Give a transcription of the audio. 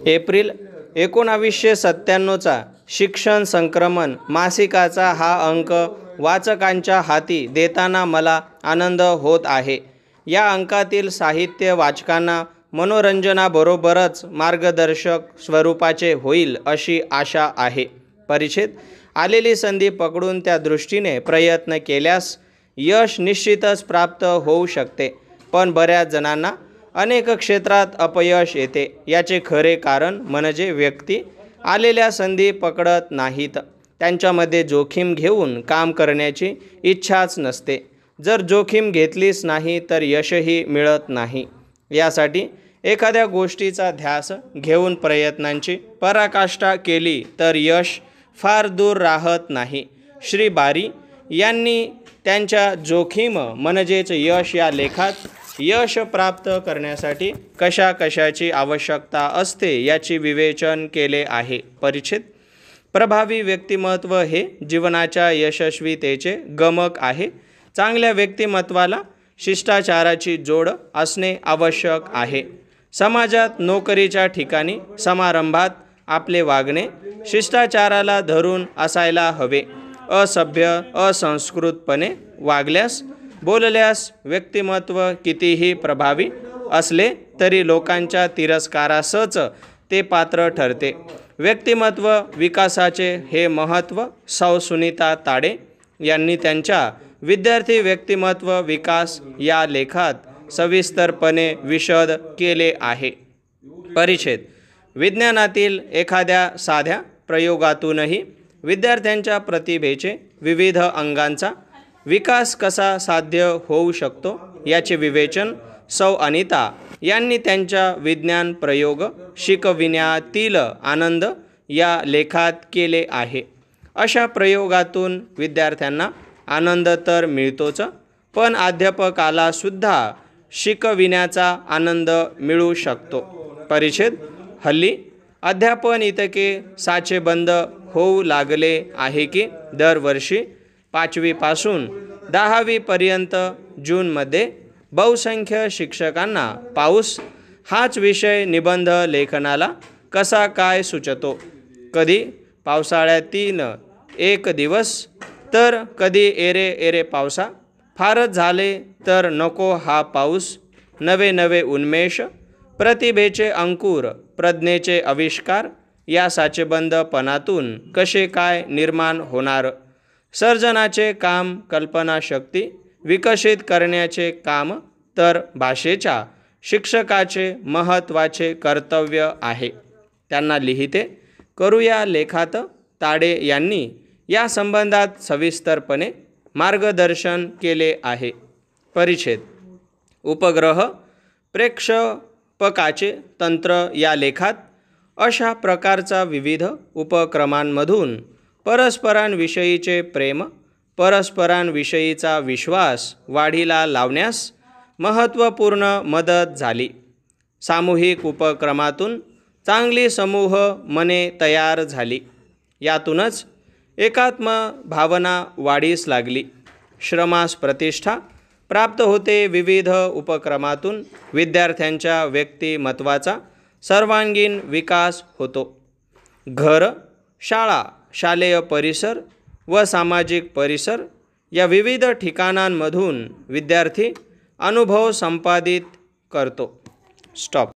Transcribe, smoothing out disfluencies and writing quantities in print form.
April 1997चा शिक्षण संक्रमण मासिकाचा हा अंक वाचकांच्या हाती देताना मला आनंद होत आहे. या अंकातील साहित्य वाचकांना मनोरंजनाबरोबरच मार्गदर्शक स्वरूपाचे होईल अशी आशा आहे. परिच्छेद आलेली संधी पकडून त्या दृष्टीने प्रयत्न केल्यास यश निश्चितच प्राप्त होऊ शकते, पण बऱ्याच जणांना अनेक क्षेत्रात अपयश येते. याचे खरे कारण म्हणजे व्यक्ती आलेल्या संधी पकडत नाहीत. त्यांच्यामध्ये जोखीम घेऊन काम करण्याची इच्छाच नसते. जर जोखीम घेतलीच नाही तर यशही मिळत नाही. यासाठी एखाद्या गोष्टीचा ध्यास घेऊन प्रयत्नांची पराकाष्ठा केली तर यश फार दूर राहत नाही. श्री बारी यांनी त्यांच्या जोखीम म्हणजेच यश या लेखात यश प्राप्त करण्यासाठी कशाची आवश्यकता असते याचे विवेचन केले आहे. परिच्छेद प्रभावी व्यक्तिमत्व हे जीवनाच्या यशस्वीतेचे गमक आहे. चांगल्या व्यक्तिमत्वाला शिष्टाचाराची जोड असणे आवश्यक आहे. समाजात, नोकरीच्या ठिकाणी, समारंभात आपले वागणे शिष्टाचाराला धरून असायला हवे. असभ्य, असंस्कृतपणे वागल्यास, बोलल्यास व्यक्तिमत्व कितीही प्रभावी असले तरी लोकांच्या तिरस्कारासच ते पात्र ठरते. व्यक्तिमत्व विकासाचे हे महत्त्व सौ सुनीता ताडे यांनी त्यांच्या विद्यार्थी व्यक्तिमत्व विकास या लेखात सविस्तरपणे विशद केले आहे. परिच्छेद विज्ञानातील एखाद्या साध्या प्रयोगातूनही विद्यार्थ्यांच्या प्रतिभेचे विविध अंगांचा विकास कसा साध्य होऊ शकतो याचे विवेचन सौ अनिता यांनी त्यांच्या विज्ञान प्रयोग शिकविण्यातील आनंद या लेखात केले आहे. अशा प्रयोगातून विद्यार्थ्यांना आनंद तर मिळतोच, पण अध्यापकाला सुद्धा शिकविण्याचा आनंद मिळू शकतो. परिच्छेद हल्ली अध्यापन इतके साचेबंद होऊ लागले आहे की दरवर्षी 5वी पासून 10वी पर्यंत जूनमध्ये बहुसंख्य शिक्षकांना पाऊस हाच विषय निबंध लेखनाला कसा काय सुचतो. कधी पावसाळ्यातील एक दिवस तर कधी एरे एरे पावसा. फारच झाले तर नको हा पाऊस. नवे उन्मेष, प्रतिभेचे अंकुर, प्रज्ञेचे आविष्कार या साचेबंदपणातून कसे काय निर्माण होणार. सर्जनाचे काम, कल्पनाशक्ती विकसित करण्याचे काम तर भाषेच्या शिक्षकाचे महत्त्वाचे कर्तव्य आहे. त्यांना लिहिते करूया लेखात ताडे यांनी या संबंधात सविस्तरपणे मार्गदर्शन केले आहे. परिच्छेद उपग्रह प्रेक्षपकाचे तंत्र या लेखात अशा प्रकारचा विविध उपक्रमांमधून परस्परांविषयीचे प्रेम, परस्परांविषयीचा विश्वास वाढीला लावण्यास महत्त्वपूर्ण मदत झाली. सामूहिक उपक्रमातून चांगली समूह मने तयार झाली. यातूनच एकात्म भावना वाढीस लागली. श्रमास प्रतिष्ठा प्राप्त होते. विविध उपक्रमातून विद्यार्थ्यांच्या व्यक्तिमत्वाचा सर्वांगीण विकास होतो. घर, शाळा, शालेय परिसर व सामाजिक परिसर या विविध ठिकाणांमधून विद्यार्थी अनुभव संपादित करतो. स्टॉप.